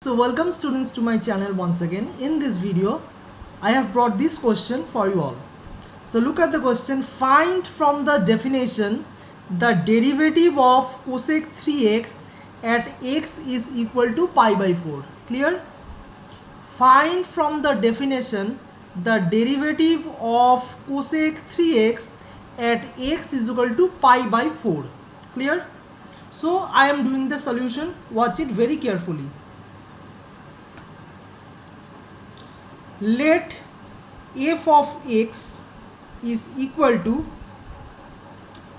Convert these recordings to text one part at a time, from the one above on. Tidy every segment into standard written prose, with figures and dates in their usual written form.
So welcome students to my channel once again. In this video I have brought this question for you all. So look at the question. Find from the definition the derivative of cosec 3x at x is equal to pi by 4. Clear? Find from the definition the derivative of cosec 3x at x is equal to pi by 4. Clear? So I am doing the solution. Watch it very carefully. Let f of x is equal to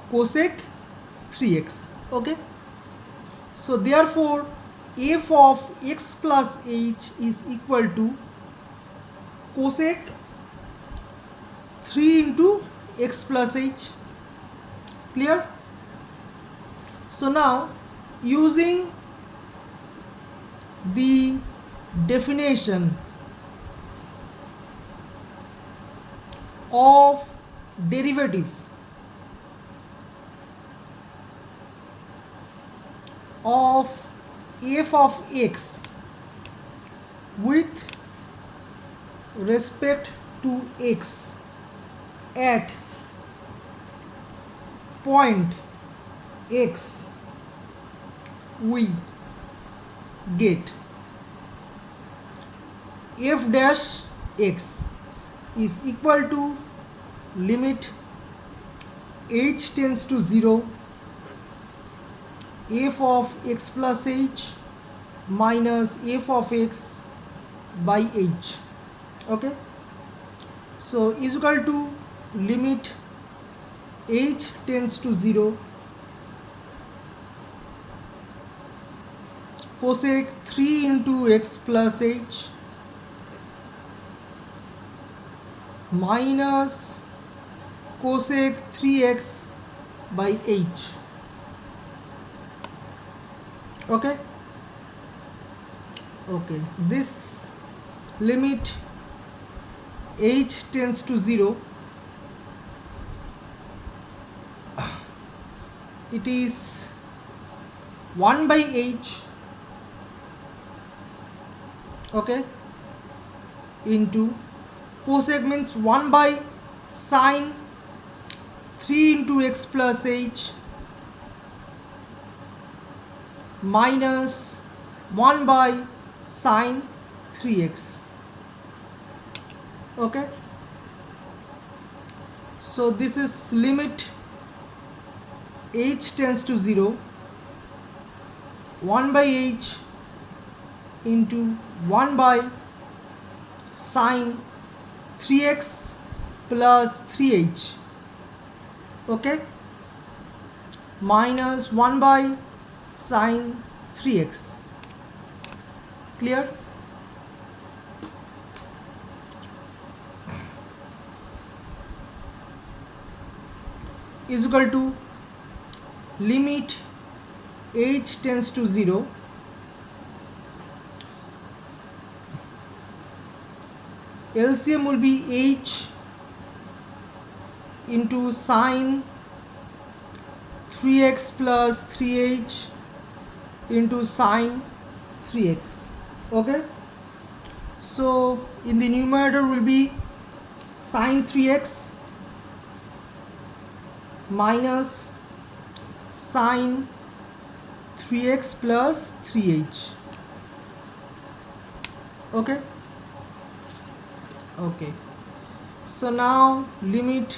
cosec 3x. Okay, so therefore f of x plus h is equal to cosec 3 into x plus h. Clear? So now using the definition of derivative of f of x with respect to x at point x, we get f dash x is equal to limit h tends to 0 f of x plus h minus f of x by h. Okay, so is equal to limit h tends to 0 cosec 3 into x plus h minus cosec 3x by h. Okay, this limit h tends to 0, it is 1 by h, okay, into cosec means 1 by sine 3 into x plus h minus 1 by sine 3x. Okay, so this is limit h tends to 0, 1 by h into 1 by sine 3x plus 3h, okay, minus 1 by sine 3x. Clear? Is equal to limit h tends to 0, LCM will be h into sine 3x plus 3h into sine 3x. Okay, so in the numerator will be sine 3x minus sine 3x plus 3h. Okay, so now limit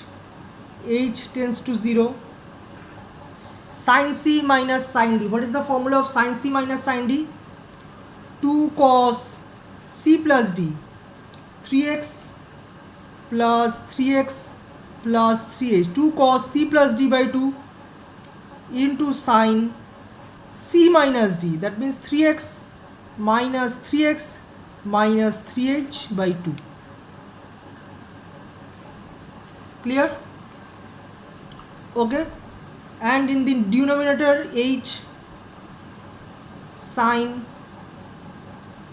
h tends to 0, sine c minus sine d. What is the formula of sine c minus sine d? 2 cos c plus d, 3x plus 3x plus 3h, 2 cos c plus d by 2 into sine c minus d, that means 3x minus 3x minus 3h by 2. Clear? Okay, and in the denominator h sine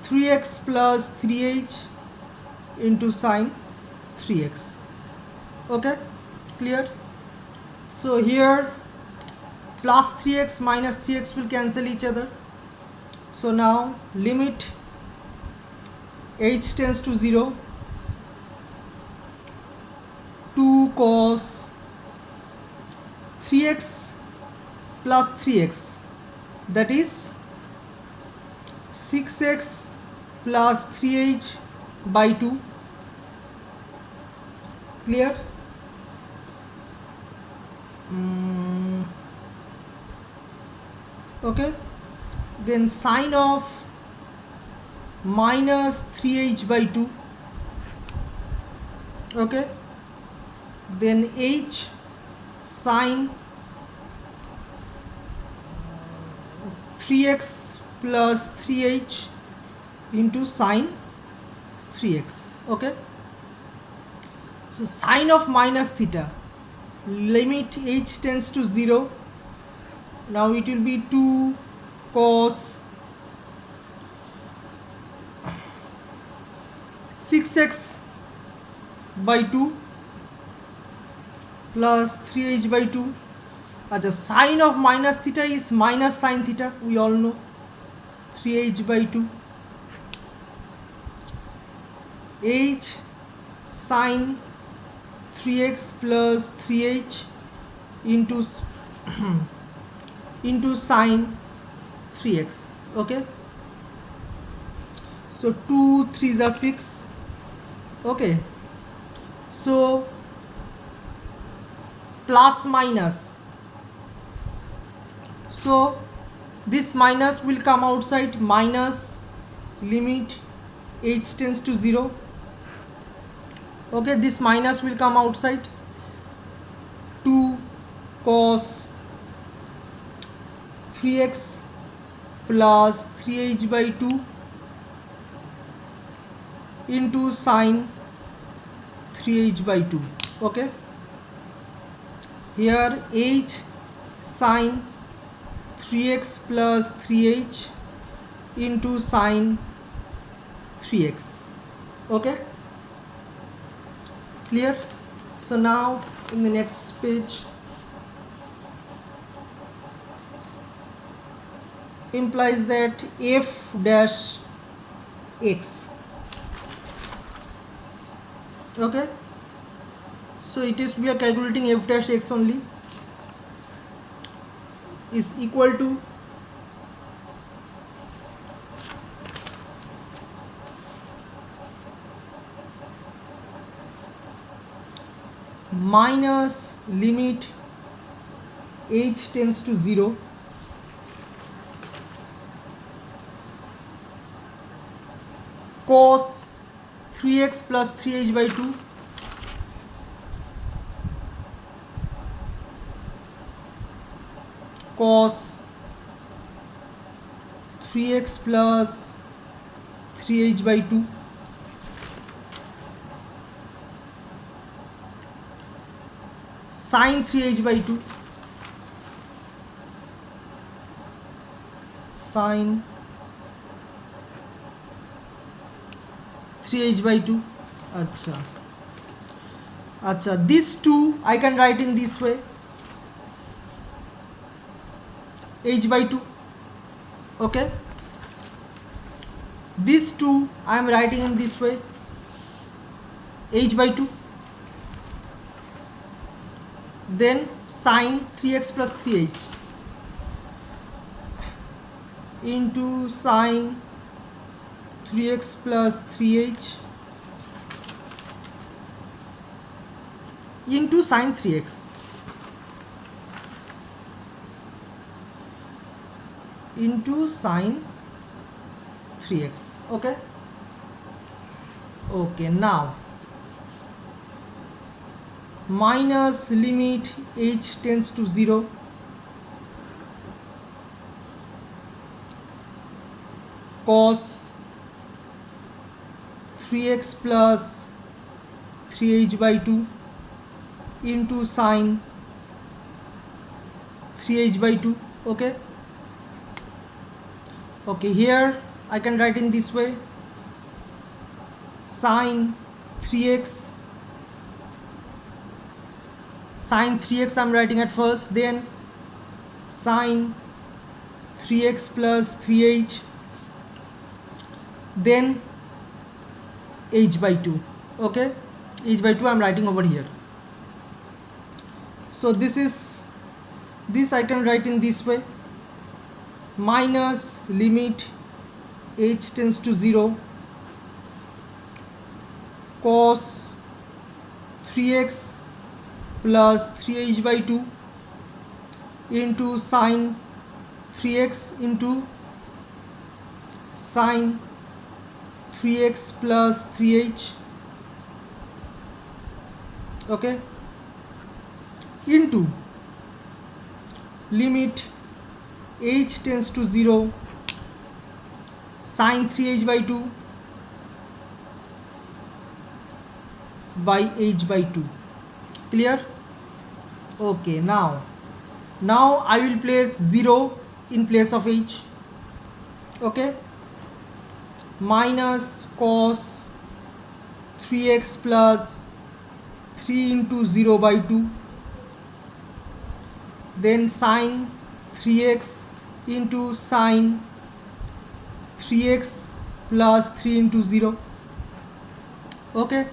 3x plus 3h into sine 3x. Okay, clear? So here plus 3x minus 3x will cancel each other. So now limit h tends to 0, 2 cos 3x plus 3x, that is 6x plus 3h by 2. Clear? Okay, then sine of minus 3h by 2. Okay, then h sine 3x plus 3h into sine 3x. Okay, so sine of minus theta, limit h tends to 0. Now it will be 2 cos 6x by 2 plus 3h by 2. Acha, sine of minus theta is minus sine theta, we all know, 3h by 2. h sine 3x plus 3h into into sine 3x. Okay, so 2 3s are 6. Okay, so plus minus, so this minus will come outside, minus limit h tends to 0. Okay, this minus will come outside, 2 cos 3x plus 3h by 2 into sine 3h by 2. Okay, here h sine 3x plus 3h into sine 3x. Okay, clear? So now in the next page, implies that f dash x. Okay, so it is, we are calculating f dash x only, is equal to minus limit h tends to 0 cos 3x plus 3h by 2 cos 3x plus 3h by 2 sine 3h by 2 sine 3h by 2. Acha, these two I can write in this way, h by 2. Okay, these two I am writing in this way, h by 2. Then sine 3x plus 3h into sine 3x plus 3h into sine 3x into sine 3x. Okay, okay, now minus limit h tends to 0 cos 3x plus 3h by 2 into sine 3h by 2. Okay, okay, here I can write in this way, sine 3x I'm writing at first, then sine 3x plus 3h, then h by 2. Okay, h by 2 I'm writing over here. So this I can write in this way, minus limit h tends to 0 cos 3x plus 3h by 2 into sine 3x into sine 3x plus 3h, okay, into limit h tends to 0 sine 3h by 2 by h by 2. Clear? Okay, now I will place 0 in place of h. Okay, minus cos 3x plus 3 into 0 by 2, then sine 3x into sine 3x plus 3 into 0. Okay,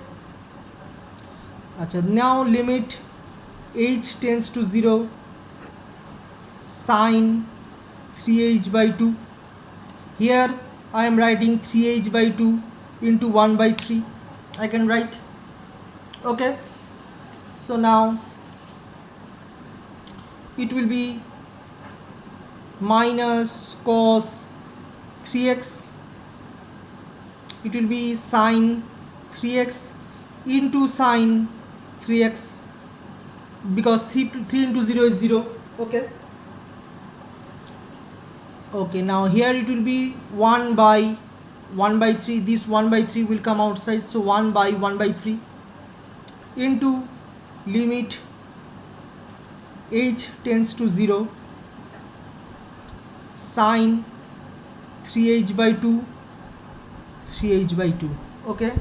now limit h tends to 0 sine 3h by 2. Here I am writing 3h by 2 into 1 by 3 I can write. Okay, so now it will be minus cos 3x, it will be sine 3x into sine 3x, because 3 into 0 is 0. Okay, okay, now here it will be 1 by 3. This 1 by 3 will come outside, so 1 by 3 into limit h tends to 0 sine 3h by 2 3h by 2. Okay,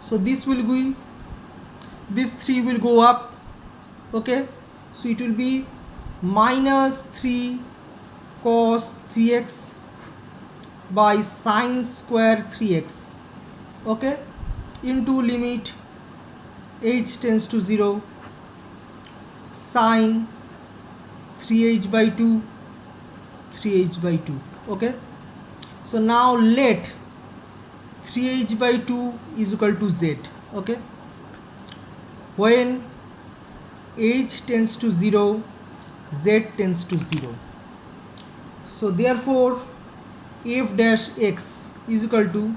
so this 3 will go up. Okay, so it will be minus 3 cos 3x by sine square 3x. Okay, into limit h tends to 0 sine 3h by 2 3h by 2. Okay, so now let 3h by 2 is equal to z. Okay, when h tends to 0 z tends to 0, so therefore f dash x is equal to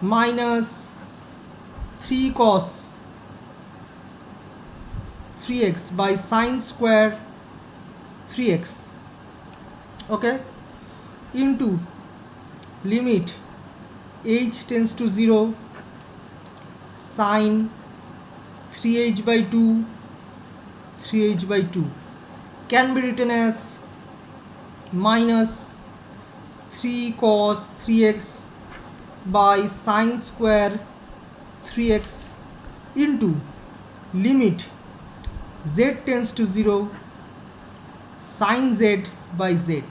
minus 3 cos 3x by sine square 3x. Okay, into limit h tends to 0 sine 3h by 2 3h by 2 can be written as minus 3 cos 3x by sine square 3x into limit z tends to 0 sine z by z,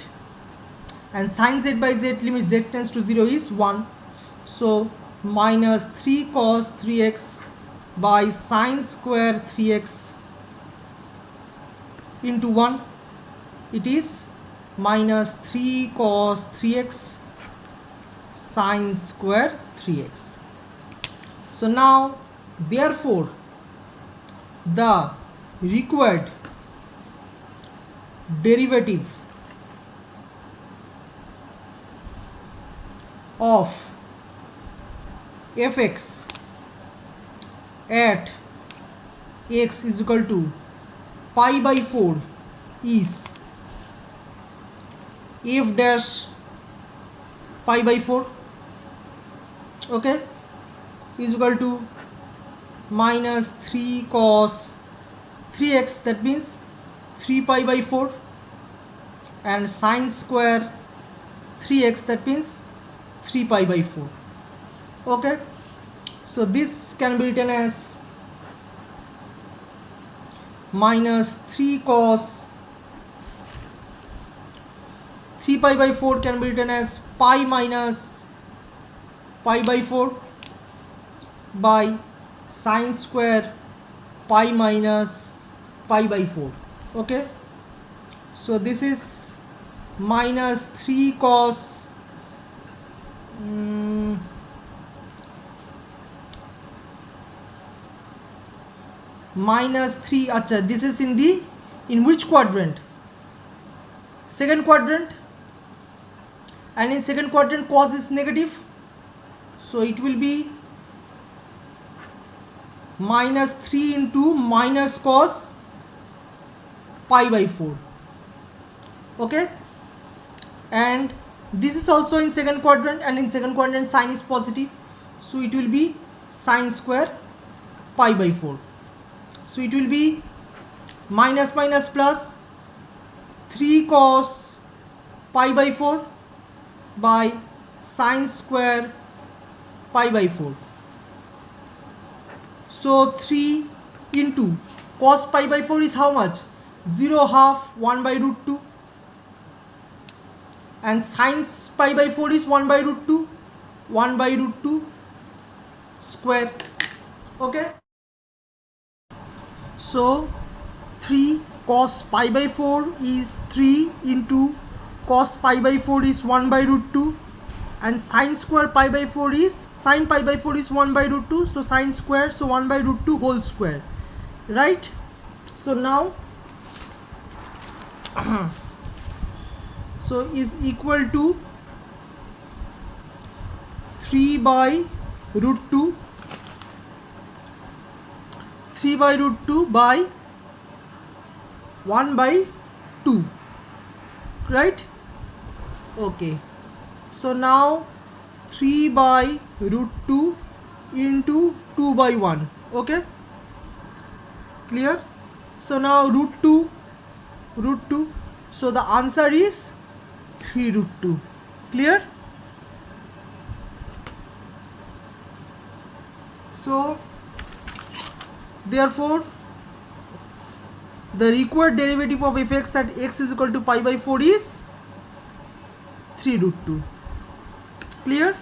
and sine z by z limit z tends to 0 is 1, so minus 3 cos 3x by sine square 3x into 1, it is minus 3 cos 3x sine square 3x. So now therefore the required derivative of fx at x is equal to pi by 4 is f dash pi by 4. Okay, is equal to minus 3 cos 3x, that means 3 pi by 4, and sine square 3x, that means 3 pi by 4. Okay, so this can be written as minus 3 cos 3 pi by 4 can be written as pi minus pi by 4 by sine square pi minus pi by 4. Okay, so this is minus 3 cos minus 3. Acha, this is in which quadrant? Second quadrant, and in second quadrant cos is negative, so it will be minus 3 into minus cos pi by 4. Okay, and this is also in second quadrant, and in second quadrant sine is positive, so it will be sine square pi by 4. So it will be minus minus plus 3 cos pi by 4 by sine square pi by 4. So 3 into cos pi by 4 is how much? 0 half 1 by root 2, and sine pi by 4 is 1 by root 2, 1 by root 2 square. Okay, so 3 cos pi by 4 is 3 into cos pi by 4 is 1 by root 2, and sine square pi by 4 is sine pi by 4 is 1 by root 2, so sine square, so 1 by root 2 whole square, right? So now so is equal to 3 by root 2, 3 by root 2 by 1 by 2, right? Okay, so now 3 by root 2 into 2 by 1. Okay, clear? So now root 2, so the answer is 3 root 2. Clear? So therefore the required derivative of fx at x is equal to pi by 4 is 3 root 2. Clear?